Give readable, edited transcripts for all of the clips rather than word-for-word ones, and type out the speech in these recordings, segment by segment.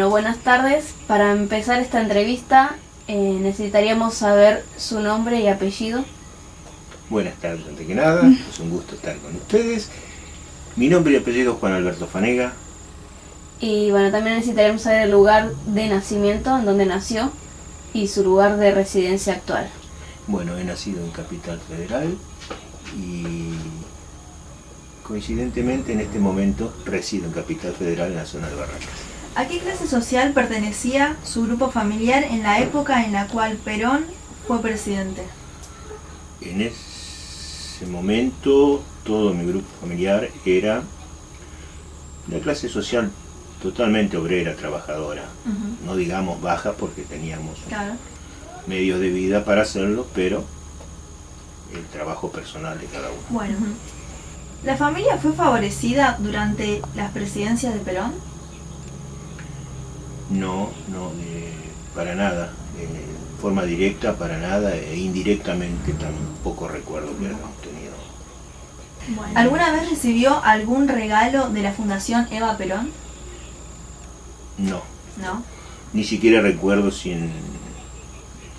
Bueno, buenas tardes. Para empezar esta entrevista necesitaríamos saber su nombre y apellido. Buenas tardes, antes que nada, es un gusto estar con ustedes. Mi nombre y apellido es Juan Alberto Fanega. Y bueno, también necesitaríamos saber el lugar de nacimiento, en donde nació, y su lugar de residencia actual. Bueno, he nacido en Capital Federal y coincidentemente en este momento resido en Capital Federal, en la zona de Barracas. ¿A qué clase social pertenecía su grupo familiar en la época en la cual Perón fue presidente? En ese momento todo mi grupo familiar era de clase social totalmente obrera, trabajadora. No digamos baja porque teníamos medios de vida para hacerlo, pero el trabajo personal de cada uno. Bueno, ¿la familia fue favorecida durante las presidencias de Perón? No, para nada. De forma directa, para nada, e indirectamente tampoco recuerdo que hayamos tenido. Bueno. ¿Alguna vez recibió algún regalo de la Fundación Eva Perón? No. ¿No? Ni siquiera recuerdo si en...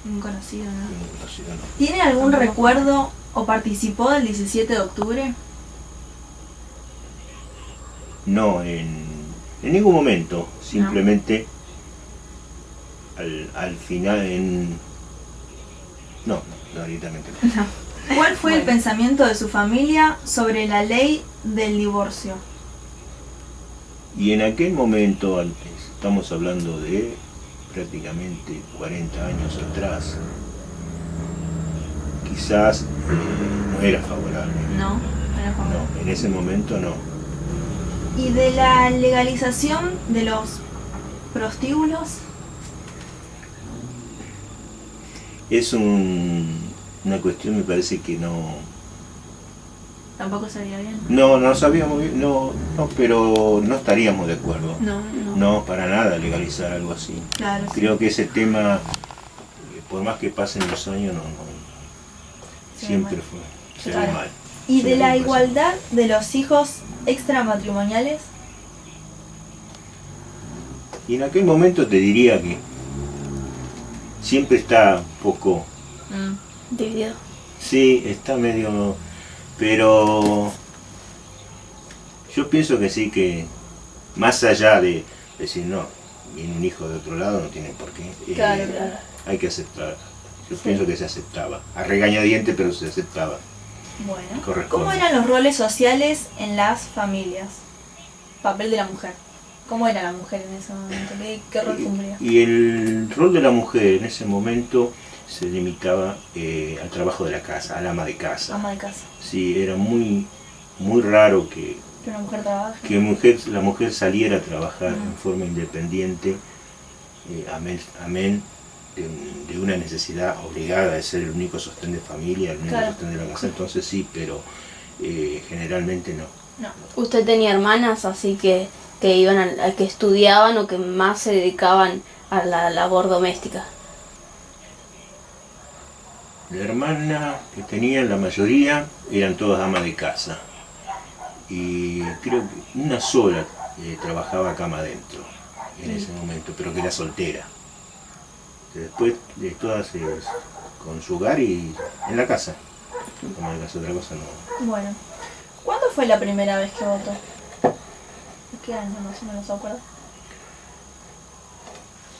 Un conocido, ¿no? Un conocido, no. ¿Tiene algún recuerdo o participó del 17 de octubre? No, en ningún momento. Simplemente al final No, directamente no. No. ¿Cuál fue el pensamiento de su familia sobre la ley del divorcio? Y en aquel momento, estamos hablando de prácticamente 40 años atrás, quizás no era favorable. No era favorable. No, en ese momento no. ¿Y de la legalización de los prostíbulos? Es una cuestión, me parece que no... ¿Tampoco sabía bien? No sabíamos bien, no, pero no estaríamos de acuerdo. No. Para nada legalizar algo así. Claro, Creo que ese tema, por más que pasen los años, siempre se ve mal. ¿Y de la igualdad de los hijos extramatrimoniales? Y en aquel momento te diría que siempre está un poco... Dividido. Sí, está medio... Pero yo pienso que sí, que más allá de decir no, viene un hijo de otro lado, no tiene por qué. Claro. Hay que aceptar. Yo pienso que se aceptaba. A regañadiente, pero se aceptaba. Bueno. Corresponde. ¿Cómo eran los roles sociales en las familias? Papel de la mujer. ¿Cómo era la mujer en ese momento? ¿Qué rol cumplía? Y el rol de la mujer en ese momento se limitaba al trabajo de la casa, al ama de casa. Ama de casa. Sí, era muy raro que una mujer trabaje. La mujer saliera a trabajar en forma independiente, amén de una necesidad obligada de ser el único sostén de familia, el único sostén de la casa. Entonces sí, pero generalmente no. ¿Usted tenía hermanas así que iban que estudiaban o que más se dedicaban a la labor doméstica? La hermana que tenía, la mayoría, eran todas amas de casa. Y creo que una sola trabajaba cama adentro en ese momento, pero que era soltera. Después de todas con su hogar y en la casa. Como de casa, otra cosa no. Bueno, ¿cuándo fue la primera vez que votó? ¿Qué año más o menos se acuerda?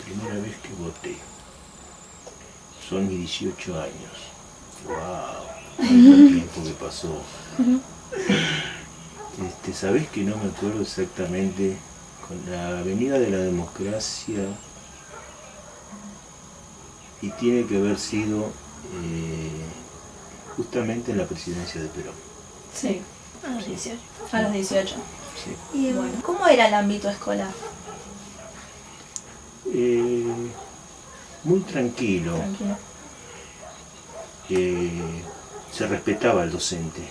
Primera vez que voté. Son mis 18 años. ¡Wow! ¿Cuánto tiempo que pasó? ¿Sabés que no me acuerdo exactamente? Con la Avenida de la Democracia, y tiene que haber sido justamente en la presidencia de Perón. Sí. A los 18. A los 18. Sí. Y bueno, ¿cómo era el ámbito escolar? Muy tranquilo. Se respetaba al docente.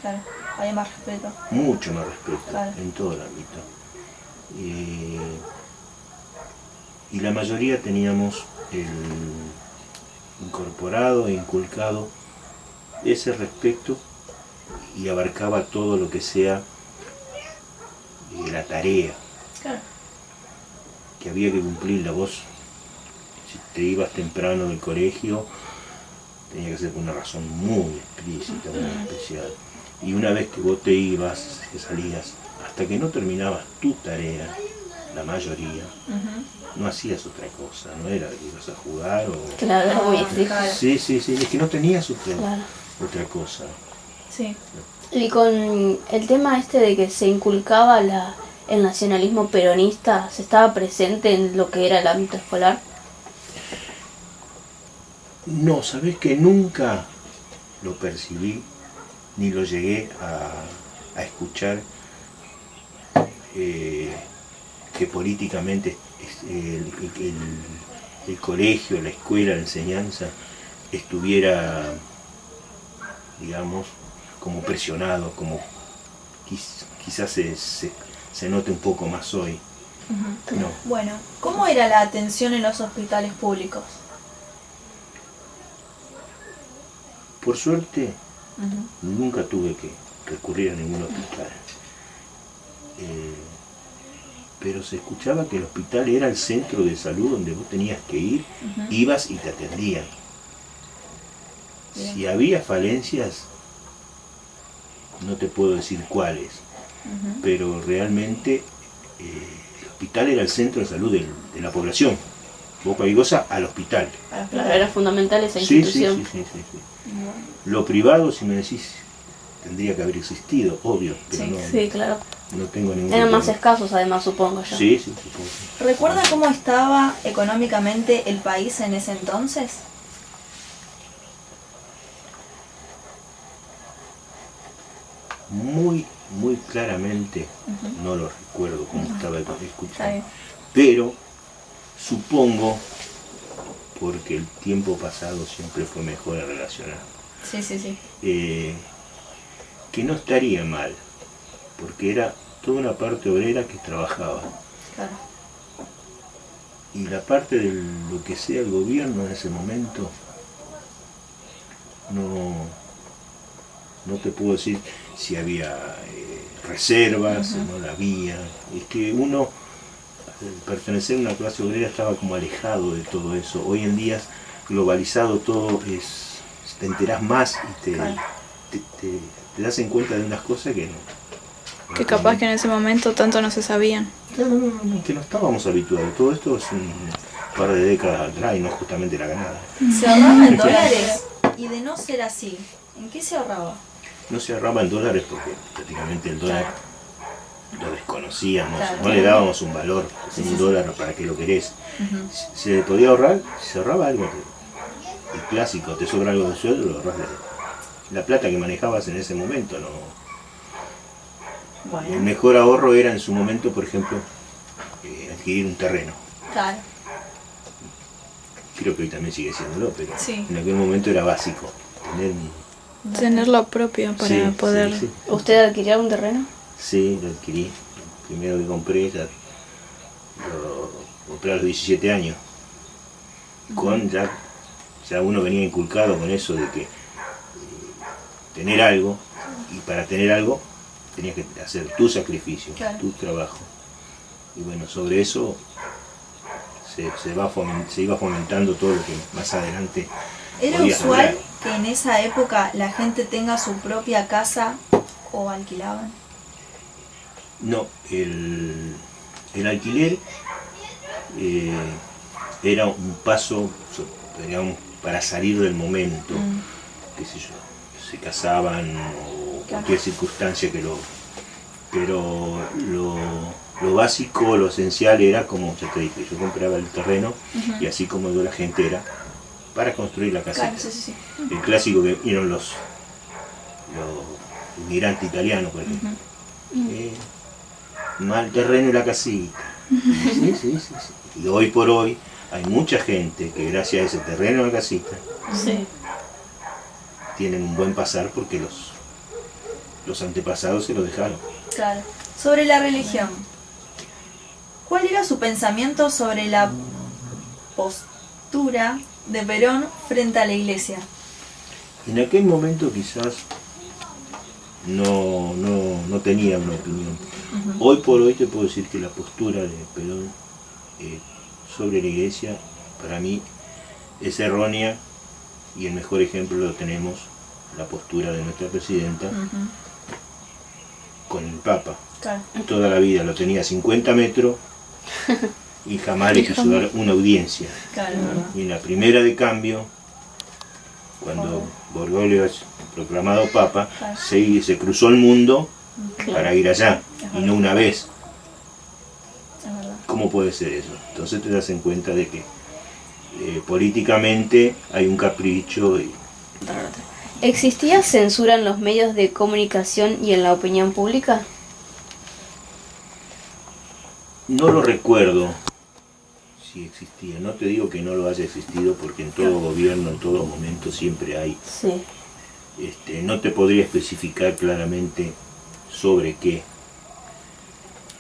Claro, había más respeto. Mucho más respeto, claro. En todo el ámbito. Y la mayoría teníamos incorporado e inculcado ese respeto, y abarcaba todo lo que sea la tarea. Claro. que había que cumplirla. Vos, si te ibas temprano del colegio, tenía que ser por una razón muy explícita, muy especial. Y una vez que vos te ibas, que salías, hasta que no terminabas tu tarea, la mayoría, no hacías otra cosa, no era que ibas a jugar o... Claro, era muy estricto. Claro. Sí, sí, sí, es que no tenías otra, Claro. otra cosa. Sí. Y con el tema este de que se inculcaba el nacionalismo peronista, ¿se estaba presente en lo que era el ámbito escolar? No, sabés que nunca lo percibí, ni lo llegué a escuchar, que políticamente el colegio, la escuela, la enseñanza estuviera, digamos, como presionado, como quizás se note un poco más hoy. No. Bueno, ¿cómo era la atención en los hospitales públicos? Por suerte, nunca tuve que recurrir a ningún hospital. Pero se escuchaba que el hospital era el centro de salud donde vos tenías que ir, ibas y te atendían. Bien. Si había falencias, no te puedo decir cuáles, pero realmente el hospital era el centro de salud de la población. Vos cualquier cosa al hospital. Claro, era fundamental esa Sí, sí, institución. sí, sí, sí, sí. Lo privado, si me decís, tendría que haber existido, obvio, pero Sí, no, Sí, claro. no tengo ningún Eran más problema. escasos además, supongo yo. Sí, sí, supongo. ¿Recuerda cómo estaba económicamente el país en ese entonces? Muy claramente, no lo recuerdo cómo estaba Está escuchando, bien. pero supongo, porque el tiempo pasado siempre fue mejor en relacionar, Sí, sí, sí. que no estaría mal, porque era toda una parte obrera que trabajaba, Claro. y la parte de lo que sea el gobierno en ese momento, no te puedo decir si había reservas, si no la había. Es que uno, al pertenecer a una clase obrera, estaba como alejado de todo eso. Hoy en día, globalizado todo, te enterás más y Claro. te das en cuenta de unas cosas que no. Que capaz que en ese momento tanto no se sabían. No, que no estábamos habituados. Todo esto es un par de décadas atrás y no justamente la ganada. ¿Se ahorraba en dólares? Y de no ser así, ¿en qué se ahorraba? No se ahorraba en dólares porque prácticamente el dólar lo desconocíamos, Claro. no le dábamos un valor, un dólar para qué lo querés. Se podía ahorrar, se ahorraba algo. El clásico, te sobra algo de sueldo, lo ahorras de la plata que manejabas en ese momento. No. El Bueno, mejor ahorro era en su momento, por ejemplo, adquirir un terreno. claro. Creo que hoy también sigue siéndolo, pero Sí. en aquel momento era básico. Tener Tener lo propio para sí, poder... sí, sí. ¿Usted adquirió un terreno? Sí, lo adquirí. El primero que compré lo compré a los 17 años. Con ya uno venía inculcado con eso de que tener algo, y para tener algo tenías que hacer tu sacrificio, Claro. tu trabajo. Y bueno, sobre eso se iba fomentando todo lo que más adelante ¿Era podías usual lograr. que en esa época la gente tenga su propia casa o alquilaban? No, el alquiler era un paso, digamos, para salir del momento, qué sé yo, se casaban o cualquier circunstancia pero lo básico, lo esencial era, como ya te dije, yo compraba el terreno y así como yo la gente era para construir la casita. Claro, sí, sí, sí. El clásico que vieron los inmigrantes italianos, por ejemplo. Mal terreno y la casita. Sí, sí, sí, sí. Y hoy por hoy hay mucha gente que gracias a ese terreno y la casita Sí. tienen un buen pasar porque los antepasados se lo dejaron. Claro. Sobre la religión. ¿Cuál era su pensamiento sobre la postura de Perón frente a la iglesia? En aquel momento quizás no tenía una opinión. Hoy por hoy te puedo decir que la postura de Perón sobre la Iglesia, para mí, es errónea, y el mejor ejemplo lo tenemos, la postura de nuestra presidenta con el Papa. Claro. Toda la vida lo tenía a 50 metros y jamás le quiso dar una audiencia. Claro, es verdad. Y en la primera de cambio, cuando Bergoglio es proclamado Papa, Claro. se cruzó el mundo Claro. para ir allá, y no una vez. Es verdad. ¿Cómo puede ser eso? Entonces te das en cuenta de que políticamente hay un capricho y ¿Existía censura en los medios de comunicación y en la opinión pública? no lo recuerdo si existía. No te digo que no lo haya existido, porque en todo gobierno, en todo momento siempre hay. Sí. No te podría especificar claramente sobre qué,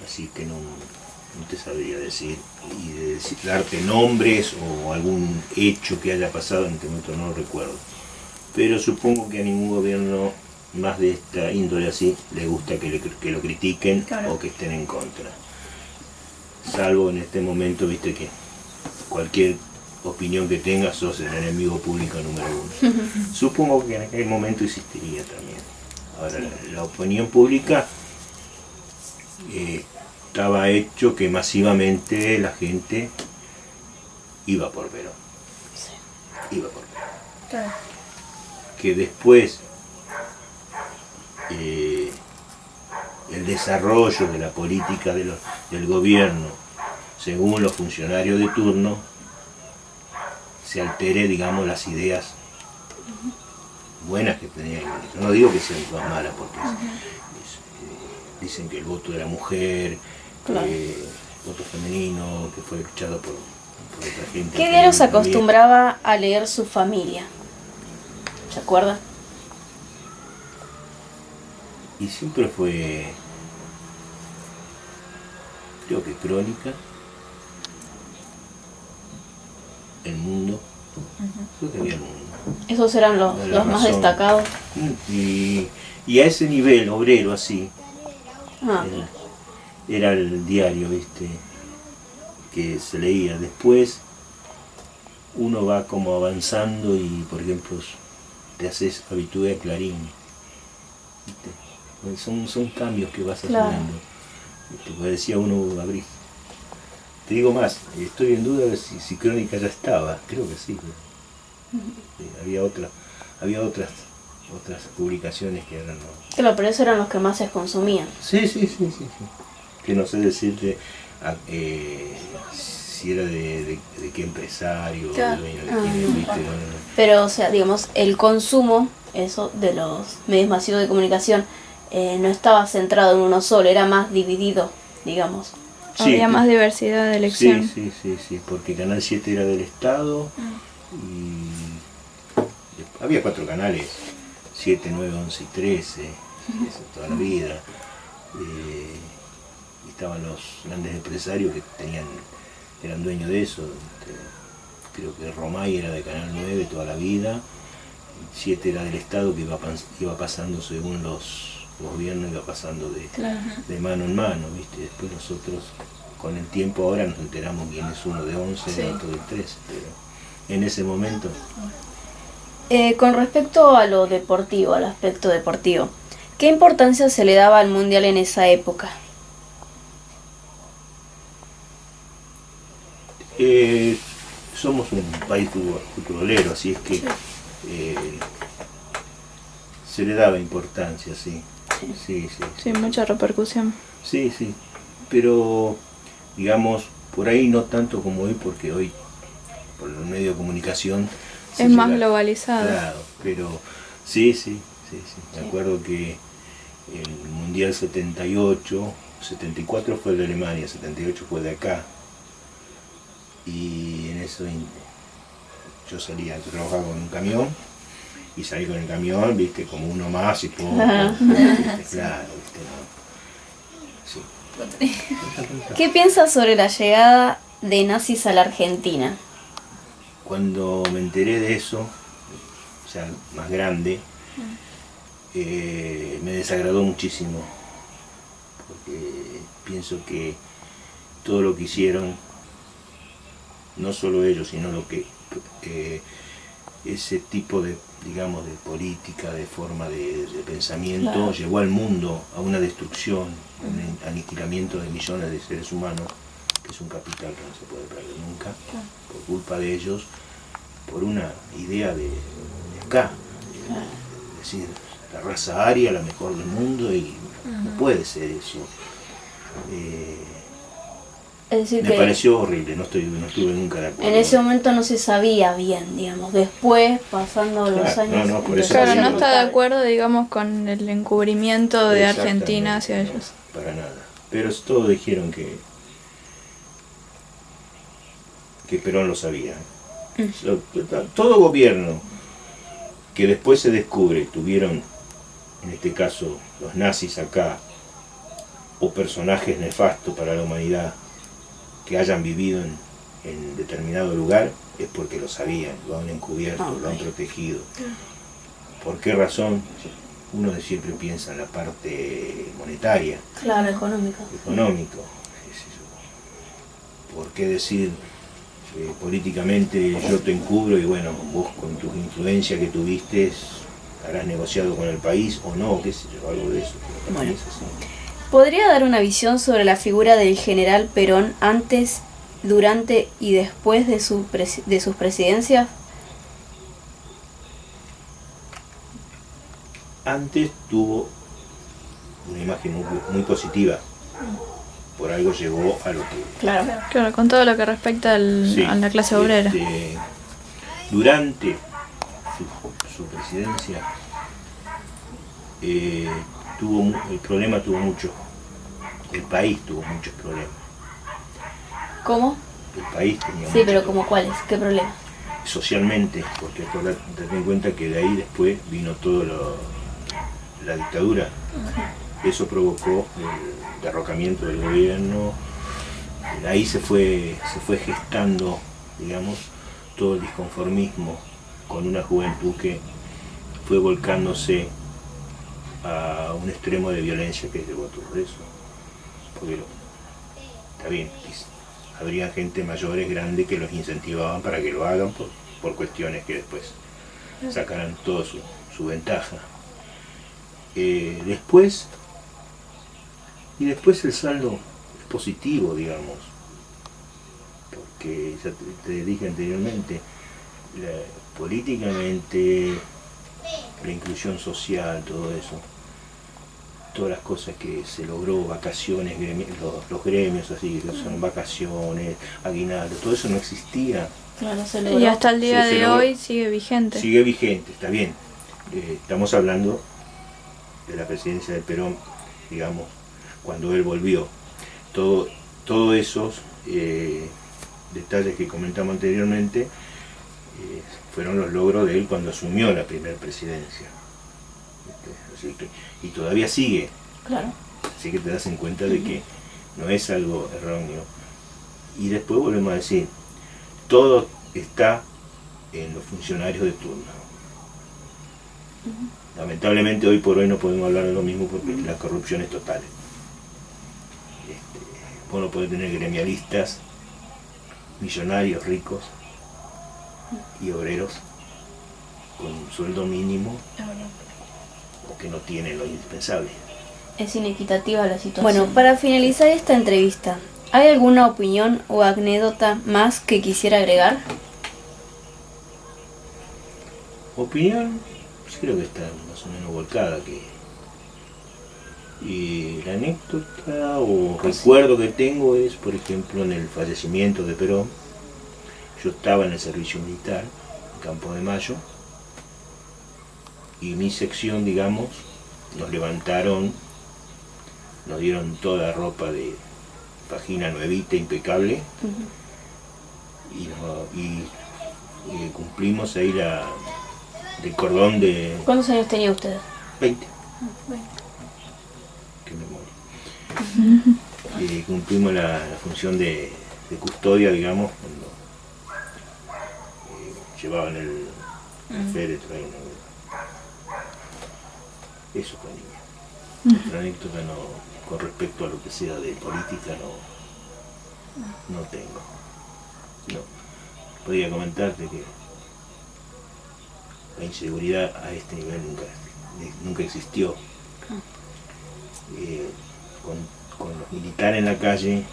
así que no te sabría decir, y darte nombres o algún hecho que haya pasado en este momento no lo recuerdo, pero supongo que a ningún gobierno más de esta índole así le gusta que lo critiquen. Claro. O que estén en contra, salvo en este momento, viste, que cualquier opinión que tengas sos el enemigo público número uno. Supongo que en aquel momento existiría también. Ahora, la opinión pública estaba hecho que masivamente la gente iba por Perón. Iba por Perón. Claro. Que después el desarrollo de la política del gobierno, según los funcionarios de turno, se altere, digamos, las ideas buenas que tenía. No digo que sean todas malas, porque dicen que el voto de la mujer, Claro. el voto femenino, que fue luchado por otra gente. ¿Qué diarios acostumbraba a leer su familia? ¿Se acuerda? Y siempre fue, creo que Crónica, El Mundo, creo que había El Mundo. Esos eran La los más Razón. destacados. Y a ese nivel obrero así, Ah, era el diario, viste, que se leía. Después uno va como avanzando y, por ejemplo, te haces habitué a Clarín, ¿viste? Pues son cambios que vas Claro. asumiendo. ¿Viste? Pues decía uno, abrí. Te digo más, estoy en duda de si Crónica ya estaba, creo que sí. Había otras publicaciones que eran... claro, pero esos eran los que más se consumían. Sí. Que no sé decirte si era de qué empresario, Claro. dueño de quién, ¿viste? Pero, o sea, digamos, el consumo, eso, de los medios masivos de comunicación, no estaba centrado en uno solo, era más dividido, digamos. Había más diversidad de elección. Sí, porque Canal 7 era del Estado y había 4 canales, 7, 9, 11 y 13, eso toda la vida. Y estaban los grandes empresarios que eran dueños de eso. Creo que Romay era de Canal 9 toda la vida, 7 era del Estado, que iba pasando según los gobiernos, iba pasando de mano en mano, ¿viste? Después nosotros, con el tiempo ahora, nos enteramos quién es uno de 11 y otro de 13, pero en ese momento... Con respecto a lo deportivo, al aspecto deportivo, ¿qué importancia se le daba al mundial en esa época? Somos un país futbolero, así es que se le daba importancia, sí. Sí, mucha repercusión. Sí, pero digamos, por ahí no tanto como hoy, porque hoy, por el medio de comunicación... Es más globalizado. Claro, pero sí. Me acuerdo que el Mundial 78, 74 fue el de Alemania, 78 fue de acá. Y en eso yo trabajaba con un camión, y salí con el camión, viste, como uno más y todo. Claro, viste, ¿no? Sí. ¿Qué piensas sobre la llegada de nazis a la Argentina? Cuando me enteré de eso, o sea, más grande, me desagradó muchísimo, porque pienso que todo lo que hicieron no solo ellos, sino lo que ese tipo de, digamos, de política, de forma de pensamiento, claro, llevó al mundo a una destrucción, un aniquilamiento de millones de seres humanos, que es un capital que no se puede perder nunca, por culpa de ellos, por una idea de acá, es decir, la raza aria, la mejor del mundo, y no puede ser eso. Es decir, Me que pareció horrible, no estuve nunca de acuerdo. en ese momento no se sabía bien, digamos. Después, pasando los Claro, años... no, por eso Claro, digo. no está de acuerdo, digamos, con el encubrimiento de Exactamente, Argentina hacia ellos. Para nada. Pero todos dijeron que Perón lo sabía. Todo gobierno que después se descubre, tuvieron, en este caso, los nazis acá, o personajes nefastos para la humanidad, que hayan vivido en determinado lugar, es porque lo sabían, lo han encubierto, lo han protegido. ¿Por qué razón? Uno siempre piensa en la parte monetaria, Claro, económico. económico. ¿Por qué decir políticamente yo te encubro y bueno, vos con tu influencia que tuviste habrás negociado con el país o no, qué sé yo, algo de eso? Bueno. Es así. ¿Podría dar una visión sobre la figura del general Perón antes, durante y después de sus presidencias? Antes tuvo una imagen muy positiva, por algo llegó a lo que... Claro. Claro, con todo lo que respecta Sí, a la clase obrera. Durante su presidencia, el problema tuvo mucho, el país tuvo muchos problemas. ¿Cómo? El país tenía Sí, muchos pero ¿como cuáles? ¿Qué problema? socialmente, porque ten en cuenta que de ahí después vino todo la dictadura. Eso provocó el derrocamiento del gobierno. De ahí se fue gestando, digamos, todo el disconformismo con una juventud que fue volcándose a un extremo de violencia que llevó a todo eso. Porque está bien, habría gente mayores, grandes, que los incentivaban para que lo hagan por cuestiones que después sacarán toda su ventaja. Después el saldo es positivo, digamos, porque ya te dije anteriormente, políticamente, la inclusión social, todo eso, todas las cosas que se logró, vacaciones, los gremios así, que son vacaciones, aguinaldo, todo eso no existía. Claro, se logró. Y hasta el día Se de logró. hoy sigue vigente. Sigue vigente, está bien. Estamos hablando de la presidencia de Perón, digamos, cuando él volvió. Todos esos detalles que comentamos anteriormente fueron los logros de él cuando asumió la primera presidencia. Y todavía sigue. Claro. Así que te das en cuenta de que no es algo erróneo. Y después volvemos a decir, todo está en los funcionarios de turno. Lamentablemente hoy por hoy no podemos hablar de lo mismo porque la corrupción es total. Vos no podés tener gremialistas, millonarios, ricos y obreros con un sueldo mínimo o que no tienen lo indispensable. Es inequitativa la situación. Bueno, para finalizar esta entrevista, ¿hay alguna opinión o anécdota más que quisiera agregar? Opinión, pues creo que está más o menos volcada. Y la anécdota o recuerdo que tengo es, por ejemplo, en el fallecimiento de Perón. Yo estaba en el servicio militar, en Campo de Mayo, y mi sección, digamos, nos levantaron, nos dieron toda ropa de página nuevita, impecable, y cumplimos ahí del cordón de ¿Cuántos años tenía usted? 20. Qué memoria. Cumplimos la función de custodia, digamos, cuando llevaban el féretro ahí. Eso fue niña. Otra anécdota con respecto a lo que sea de política no tengo. No. podría comentarte que la inseguridad a este nivel nunca existió. Con los militares en la calle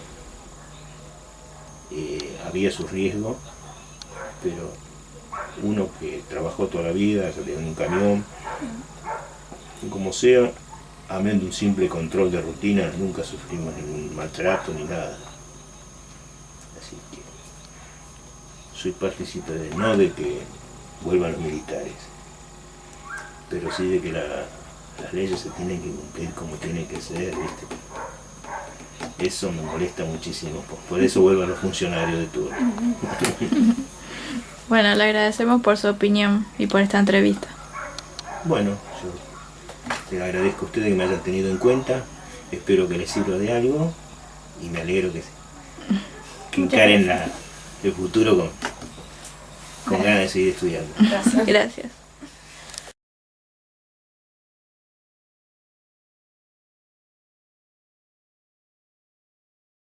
había su riesgo, pero uno que trabajó toda la vida, salió en un camión, y como sea, amén de un simple control de rutina, nunca sufrimos ningún maltrato ni nada. Así que soy partícipe no de que vuelvan los militares, pero sí de que las leyes se tienen que cumplir como tienen que ser, ¿viste? Eso me molesta muchísimo, por eso vuelvan los funcionarios de turno. Bueno, le agradecemos por su opinión y por esta entrevista. Bueno, yo le agradezco a ustedes que me hayan tenido en cuenta, espero que les sirva de algo y me alegro que encaren el futuro con ganas de seguir estudiando. Gracias. Gracias.